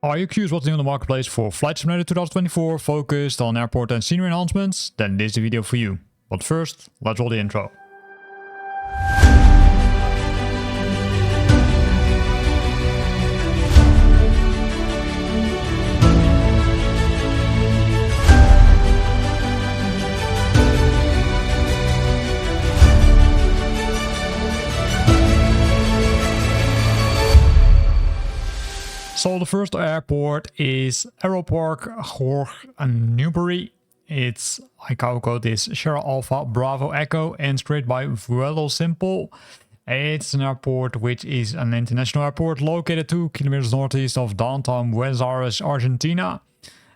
Are you curious what's new on the marketplace for Flight Simulator 2024 focused on airport and scenery enhancements? Then this is the video for you. But first, let's roll the intro. So the first airport is Aeroparque Jorge Newbery. Its ICAO code is Sierra Alpha Bravo Echo and created by VueloSimple. It's an airport which is an international airport located 2 kilometers northeast of downtown Buenos Aires, Argentina.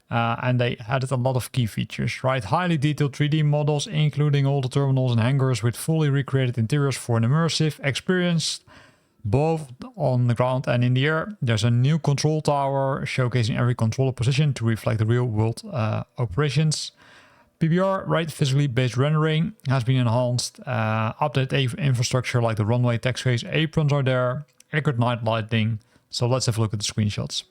And they added a lot of key features, right? Highly detailed 3D models, including all the terminals and hangars with fully recreated interiors for an immersive experience, both on the ground and in the air. There's a new control tower showcasing every controller position to reflect the real world operations. PBR, right, physically based rendering has been enhanced. Updated infrastructure like the runway, taxiways, aprons are there. Accurate night lighting. So let's have a look at the screenshots.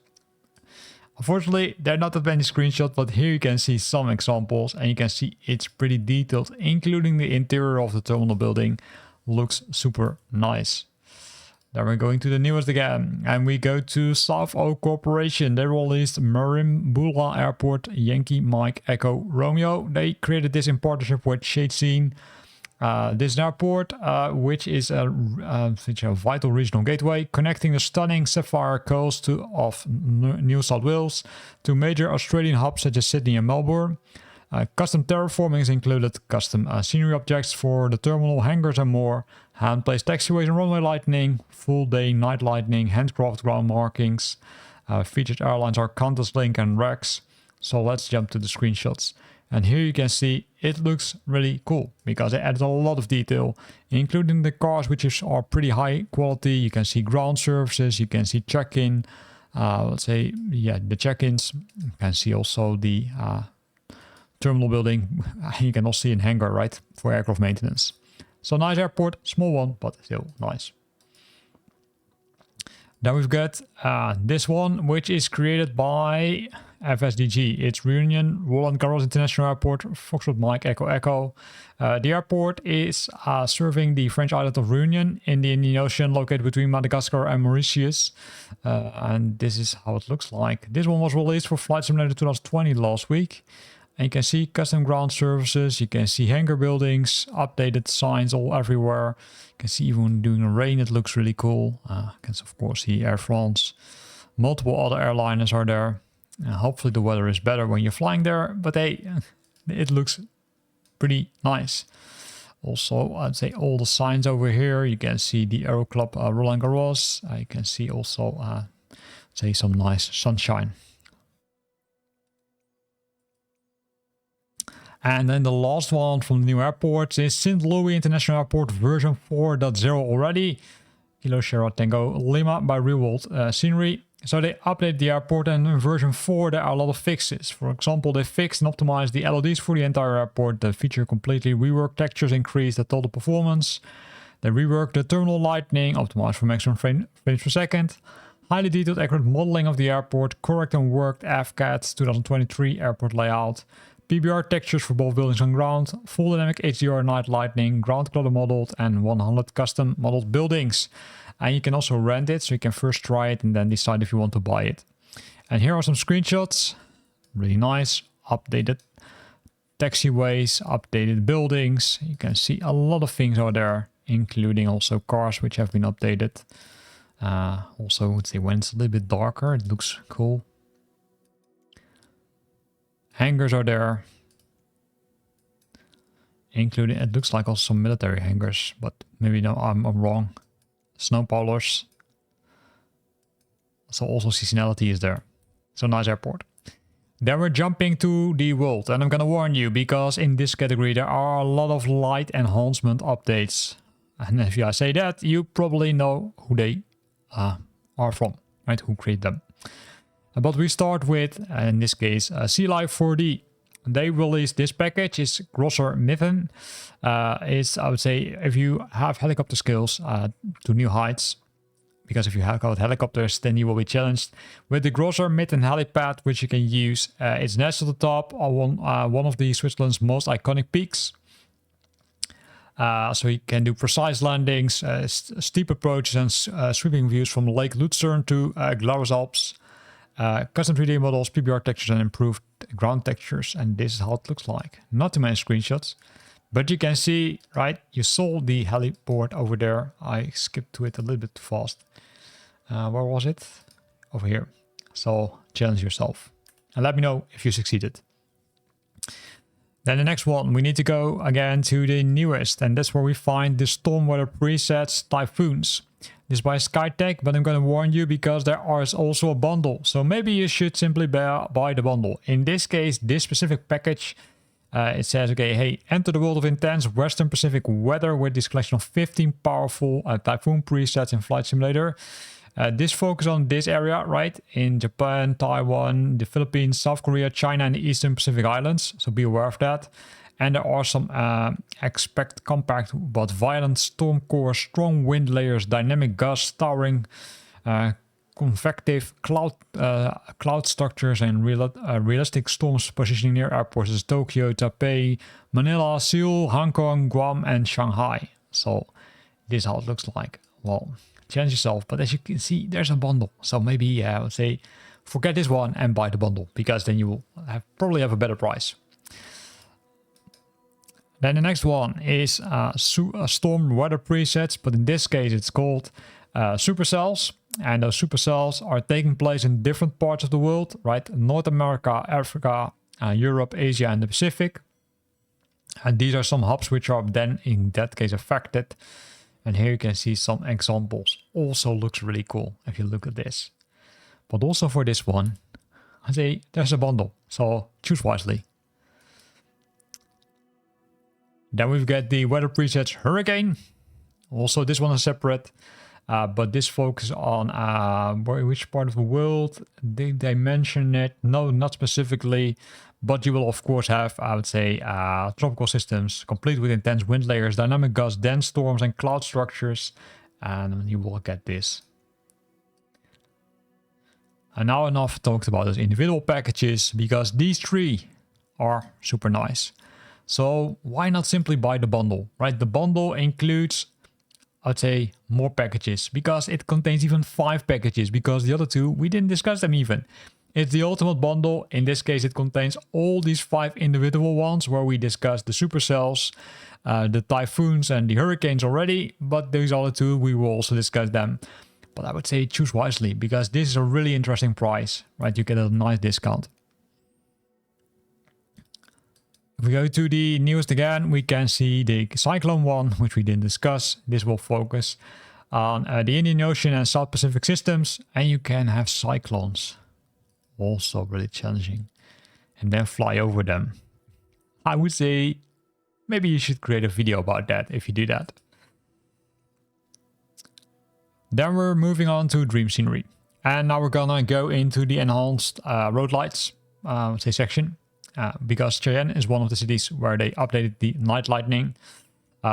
Unfortunately, there are not that many screenshots, but here you can see some examples and you can see it's pretty detailed, including the interior of the terminal building. Looks super nice. Then we're going to the newest again, and we go to South Oak Corporation. They released Merimbula Airport, Yankee Mike Echo Romeo. They created this in partnership with Shade Scene. This is an airport which is a vital regional gateway connecting the stunning Sapphire Coast of New South Wales to major Australian hubs such as Sydney and Melbourne. Custom terraforming is included, custom scenery objects for the terminal, hangars and more, hand-placed taxiways and runway lighting, full day night lighting, handcraft ground markings. Featured airlines are Qantas, Link and Rex. So let's jump to the screenshots. And here you can see it looks really cool because they added a lot of detail, including the cars which are pretty high quality. You can see ground services, you can see check-in, the check-ins. You can see also the terminal building. You can also see an hangar, right, for aircraft maintenance. So nice airport, small one, but still nice. Then we've got this one, which is created by FSDG. It's Réunion, Roland, Garros International Airport, Foxtrot Mike Echo Echo. The airport is serving the French island of Réunion in the Indian Ocean, located between Madagascar and Mauritius. And this is how it looks like. This one was released for Flight Simulator 2020 last week. And you can see custom ground services, you can see hangar buildings, updated signs all everywhere. You can see even during the rain it looks really cool. You can of course see Air France. Multiple other airliners are there. Hopefully the weather is better when you're flying there, but hey, it looks pretty nice. Also, I'd say all the signs over here. You can see the Aero Club Roland Garros. You can see also some nice sunshine. And then the last one from the new airports is St. Louis International Airport version 4.0 already. Kilo Sierra Tango Lima by Realworld Scenery. So they updated the airport, and in version 4 there are a lot of fixes. For example, they fixed and optimized the LODs for the entire airport. The feature completely reworked textures, increased the total performance. They reworked the terminal lighting, optimized for maximum frames per second. Highly detailed accurate modeling of the airport, correct and worked AFCAT 2023 airport layout. PBR textures for both buildings and ground, full dynamic HDR night lighting, ground clutter modeled, and 100 custom modeled buildings. And you can also rent it, so you can first try it and then decide if you want to buy it. And here are some screenshots. Really nice. Updated taxiways, updated buildings. You can see a lot of things are there, including also cars which have been updated. Also, I would say when it's a little bit darker, it looks cool. Hangars are there, including, it looks like also some military hangars, but maybe no, I'm wrong. Snow pollers. So also seasonality is there. So nice airport. Then we're jumping to the world, and I'm gonna warn you because in this category there are a lot of light enhancement updates. And if I say that, you probably know who they are from, right? Who create them. But we start with, in this case, Sea Life 4D. They released this package. It's Grosser Miffen. It's, I would say, if you have helicopter skills to new heights, because if you have got helicopters, then you will be challenged with the grosser mid and helipad, which you can use. It's next to the top on one of the Switzerland's most iconic peaks. So you can do precise landings, steep approaches, and sweeping views from Lake Luzern to Garros Alps. Custom 3D models, PBR textures, and improved ground textures. And this is how it looks like. Not too many screenshots, but you can see, right? You saw the heliport over there. I skipped to it a little bit too fast. Where was it? Over here. So challenge yourself and let me know if you succeeded. Then the next one, we need to go again to the newest, and that's where we find the storm weather presets Typhoons. This is by SkyTech, but I'm going to warn you because there is also a bundle. So maybe you should simply buy the bundle. In this case, this specific package, it says, okay, hey, enter the world of intense Western Pacific weather with this collection of 15 powerful Typhoon presets in Flight Simulator. This focus on this area, right? In Japan, Taiwan, the Philippines, South Korea, China, and the Eastern Pacific Islands. So be aware of that. And there are some expect compact but violent storm core, strong wind layers, dynamic gusts, towering, convective cloud structures, and realistic storms positioning near airports as Tokyo, Taipei, Manila, Seoul, Hong Kong, Guam, and Shanghai. So this is how it looks like. Well, challenge yourself, but as you can see, there's a bundle. So maybe I would say forget this one and buy the bundle, because then you will probably have a better price. Then the next one is storm weather presets, but in this case it's called supercells. And those supercells are taking place in different parts of the world, right? North America, Africa, Europe, Asia, and the Pacific. And these are some hubs which are then in that case affected. And here you can see some examples. Also looks really cool if you look at this. But also for this one, I say there's a bundle, so choose wisely. Then we've got the weather presets Hurricane. Also this one is separate, but this focuses on which part of the world. Did they mention it? No, not specifically. But you will of course have, I would say, tropical systems complete with intense wind layers, dynamic gusts, dense storms, and cloud structures. And you will get this. And now enough talked about those individual packages, because these three are super nice. So why not simply buy the bundle, right? The bundle includes, I'd say, more packages, because it contains even 5 packages, because the other 2, we didn't discuss them even. It's the ultimate bundle. In this case, it contains all these 5 individual ones where we discussed the supercells, the typhoons, and the hurricanes already. But these other 2, we will also discuss them. But I would say choose wisely, because this is a really interesting price, right? You get a nice discount. If we go to the newest again, we can see the Cyclone one, which we didn't discuss. This will focus on the Indian Ocean and South Pacific systems, and you can have cyclones. Also really challenging. And then fly over them. I would say maybe you should create a video about that if you do that. Then we're moving on to Dream Scenery. And now we're gonna go into the enhanced road lights section. Because Cheyenne is one of the cities where they updated the night lighting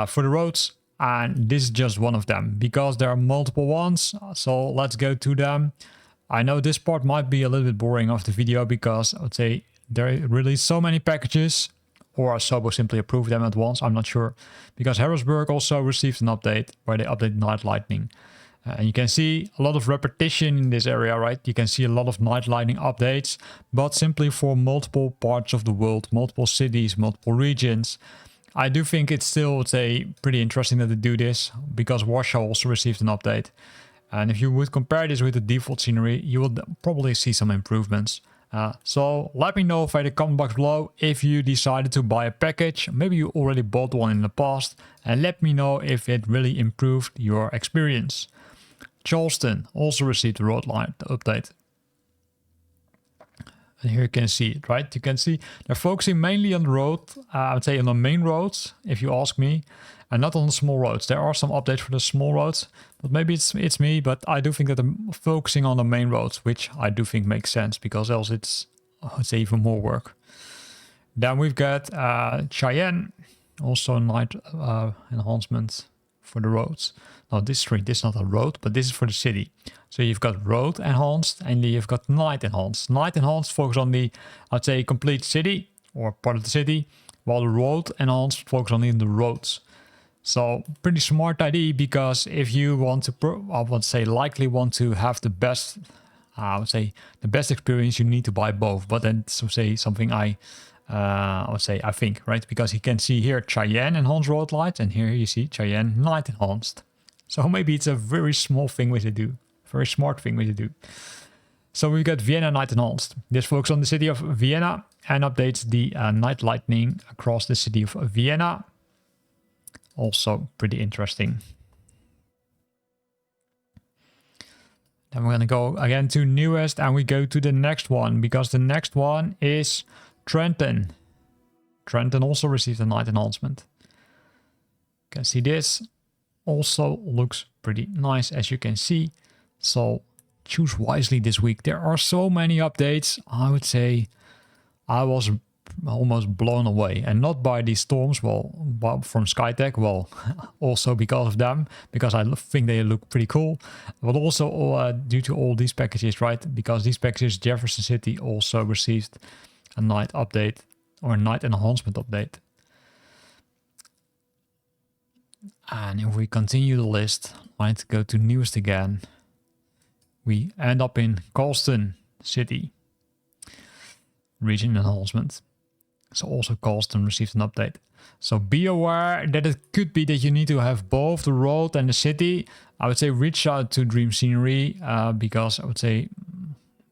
for the roads, and this is just one of them, because there are multiple ones. So let's go to them. I know this part might be a little bit boring of the video, because I would say there are really so many packages, or Sobo simply approved them at once, I'm not sure, because Harrisburg also received an update where they updated night lighting. And you can see a lot of repetition in this area, right? You can see a lot of night lighting updates, but simply for multiple parts of the world, multiple cities, multiple regions. I do think it's still, say, pretty interesting that they do this, because Warsaw also received an update. And if you would compare this with the default scenery, you will probably see some improvements. So let me know in the comment box below if you decided to buy a package. Maybe you already bought one in the past, and let me know if it really improved your experience. Charleston also received a road light update. And here you can see it, right? You can see they're focusing mainly on the road, I would say on the main roads, if you ask me, and not on the small roads. There are some updates for the small roads, but maybe it's me, but I do think that they're focusing on the main roads, which I do think makes sense, because else it's, I'd say, even more work. Then we've got Cheyenne, also night enhancements. for the roads. Now this street, this is not a road, but this is for the city. So you've got road enhanced and you've got night enhanced. Night enhanced focus on the, I'd say, complete city or part of the city, while the road enhanced focus on the roads. So pretty smart idea, because if you want to, I would say, likely want to have the best, I would say, the best experience, you need to buy both. But then, so say something I would say, I think, right? Because you can see here Cheyenne enhanced road lights, and here you see Cheyenne night enhanced. So maybe it's a very small thing we should do, very smart thing we should do. So we've got Vienna night enhanced. This focuses on the city of Vienna and updates the night lighting across the city of Vienna. Also pretty interesting. Then we're going to go again to newest, and we go to the next one, because the next one is Trenton. Trenton also received a night enhancement. You can see this. Also looks pretty nice, as you can see. So choose wisely this week. There are so many updates. I would say I was almost blown away, and not by these storms, well, from SkyTech, well, also because of them, because I think they look pretty cool, but also due to all these packages, right? Because these packages, Jefferson City also received a night update or a night enhancement update. And if we continue the list, right, go to newest again, we end up in Charleston City region enhancement. So also Charleston received an update. So be aware that it could be that you need to have both the road and the city. I would say reach out to Dream Scenery, because I would say,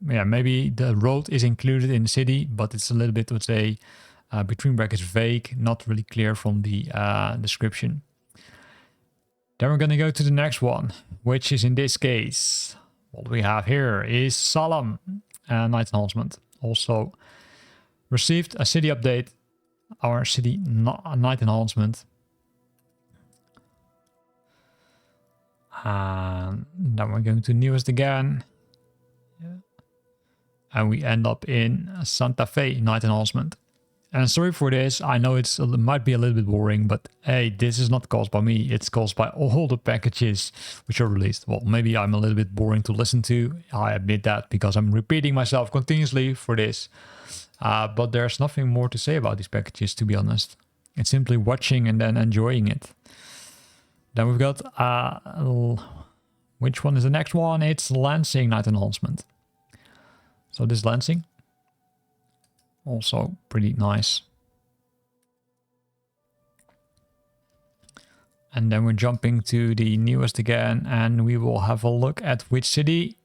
yeah, maybe the road is included in the city, but it's a little bit, I would say, between brackets vague, not really clear from the description. Then we're going to go to the next one, which is in this case, what we have here is Salem night enhancement. Also received a city update, our city night enhancement. And then we're going to newest again. Yeah. And we end up in Santa Fe night enhancement. And sorry for this, I know it might be a little bit boring, but hey, this is not caused by me. It's caused by all the packages which are released. Well, maybe I'm a little bit boring to listen to. I admit that, because I'm repeating myself continuously for this. But there's nothing more to say about these packages, to be honest. It's simply watching and then enjoying it. Then we've got, which one is the next one? It's Lansing night enhancement. So this Lansing, also pretty nice. And then we're jumping to the newest again, and we will have a look at which city?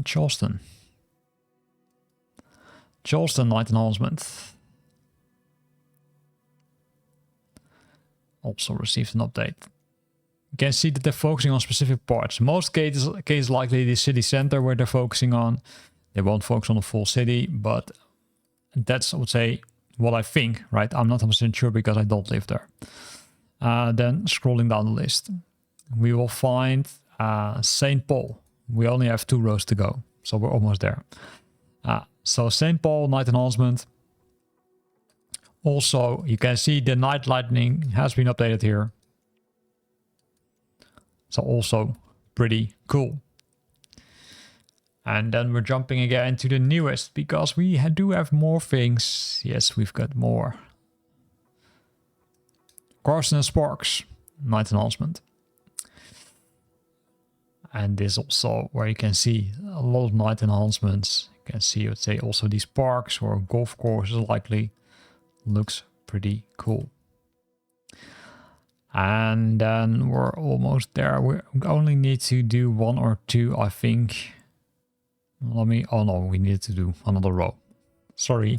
Charleston. Charleston night enhancement. Also received an update. You can see that they're focusing on specific parts. Most cases likely the city center where they're focusing on. They won't focus on the full city, but that's, I would say, what I think, right? I'm not 100% sure because I don't live there. Then scrolling down the list, we will find St. Paul. We only have 2 rows to go, so we're almost there. So St. Paul night enhancement. Also, you can see the night lighting has been updated here. So also pretty cool. And then we're jumping again to the newest, because we do have more things. Yes, we've got more. Carson and Sparks night enhancement. And this also where you can see a lot of night enhancements. You can see, I would say, also these parks or golf courses likely. Looks pretty cool. And then we're almost there. We only need to do 1 or 2, I think. Oh no, we need to do another row. Sorry.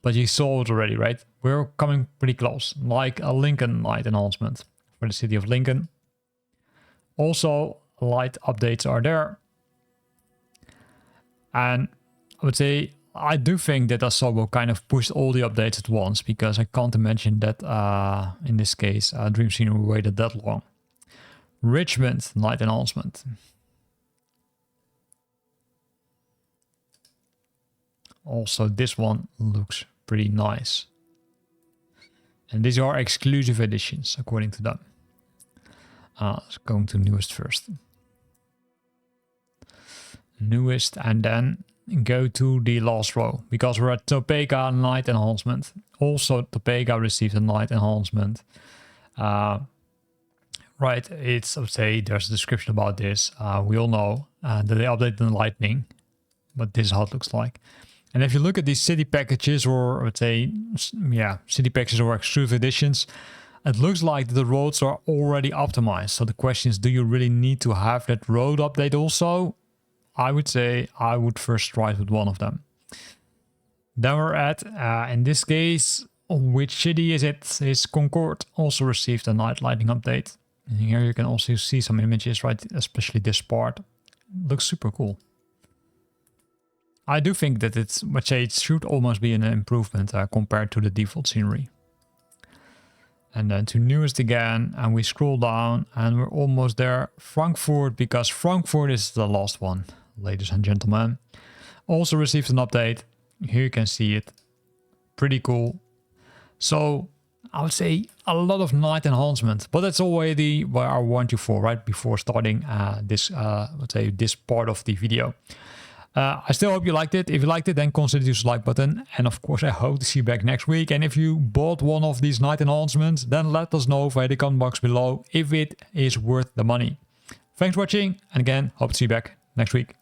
But you saw it already, right? We're coming pretty close. Like a Lincoln night enhancement for the city of Lincoln. Also, light updates are there. And I would say, I do think that Asobo kind of pushed all the updates at once, because I can't imagine that in this case, Dream Scenery waited that long. Richmond night enhancement. Also, this one looks pretty nice. And these are exclusive editions, according to them. Let's go to newest first. Newest, and then go to the last row, because we're at Topeka night enhancement. Also, Topeka received a night enhancement. Right, it's, I would say, there's a description about this. We all know that they updated the lightning, but this is how it looks like. And if you look at these city packages, or I would say, yeah, city packages or exclusive editions, it looks like the roads are already optimized. So the question is, do you really need to have that road update also? I would say I would first try it with one of them. Then we're at, in this case, which city is it? Is Concord also received a night lighting update. And here you can also see some images, right? Especially this part. Looks super cool. I do think that it's, let's say, it should almost be an improvement compared to the default scenery. And then to newest again, and we scroll down and we're almost there. Frankfurt, because Frankfurt is the last one, ladies and gentlemen. Also received an update. Here you can see it. Pretty cool. So I would say a lot of night enhancement, but that's already where I want you for, right? Before starting this, let's say, this part of the video. I still hope you liked it. If you liked it, then consider the like button. And of course, I hope to see you back next week. And if you bought one of these night enhancements, then let us know via the comment box below if it is worth the money. Thanks for watching. And again, hope to see you back next week.